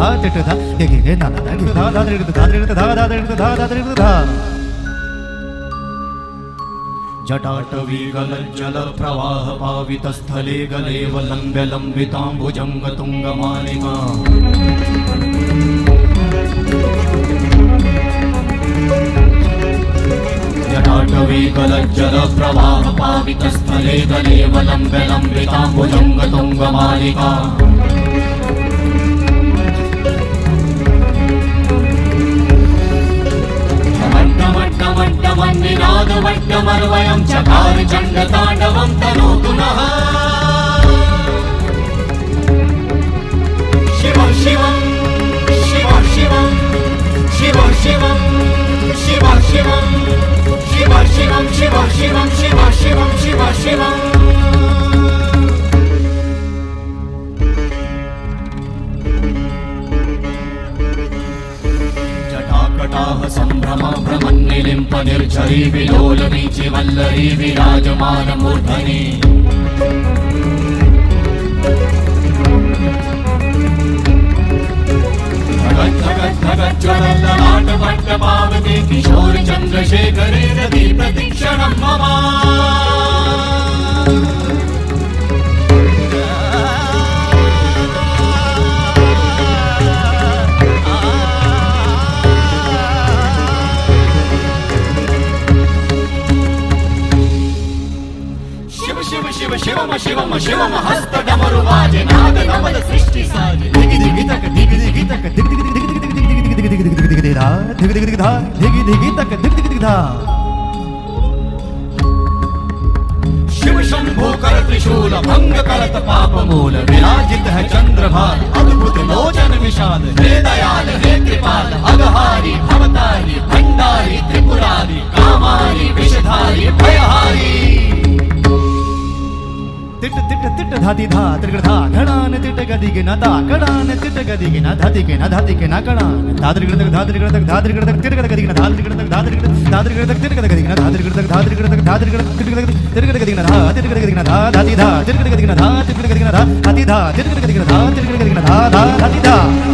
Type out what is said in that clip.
धा तिट धा गे गे गे ना ना गे धा धा तिट धा तिट धा धा तिट धा धा तिट धा जटाटवी गलज्जल प्रवाह पावितस्थले गलेव लम्ब्य लम्बिताम्बुजंग तुंगमालिका जटाटवी गलज्जल प्रवाह पावितस्थले गलेव लम्ब्य लम्बिताम्बुजंग तुंगमालिका वट्टमर्वयं चकार चण्डताण्डवं तनोतु नः शिव शिवं शिव शिवं शिव शिवं शिव शिवं शिव शिवं शिव शिवं शिव शिवं शिव शिवं जटाकटाह सम्भ्रम भ्रमन्निलिम्प निर्झरी विलोलवीचि वल्लरी विराजमान मूर्धनि धगत् धगत् धगत् ज्वलल्ललाट वट्ट पावके किशोर चन्द्रशेखरे रति प्रतीक्षणं मम शिवम शिवम शिवम हस्त डमरु वाजे नाद नवद सृष्टि साजे दिगि दिगि तक दिगि दिगि तक दिगि दिगि दिगि दिगि दिगि दिगि दिगि दिगि दिगि धा दिगि दिगि धा दिगि दिगि तक दिगि दिगि धा शिव शंभो कर त्रिशूल भंग करत पाप मूल विराजित है चंद्रभाल अद्भुत लोचन विशाल हे दयाल हे कृपाल अघहारी भवतारी भंडारी त्रिपुरारी कामारी विषधारी भयहारी तिट तिट तिट धाति धा त्रिगड़ धा घड़ान तिट गदि के ना दा घड़ान तिट गदि के ना धाति के ना घड़ान धात्रिगड़ तक धात्रिगड़ तक धात्रिगड़ तक तिट गदि के ना धात्रिगड़ तक धात्रिगड़ तक तिट गदि के ना धात्रिगड़ तक धात्रिगड़ तक धात्रिगड़ तक तिट गदि के ना धा तिट गदि के ना धा धाति धा तिट गदि के ना धा तिट गदि के ना धा धाति धा तिट गदि के ना धा तिट गदि के ना धा धा धाति धा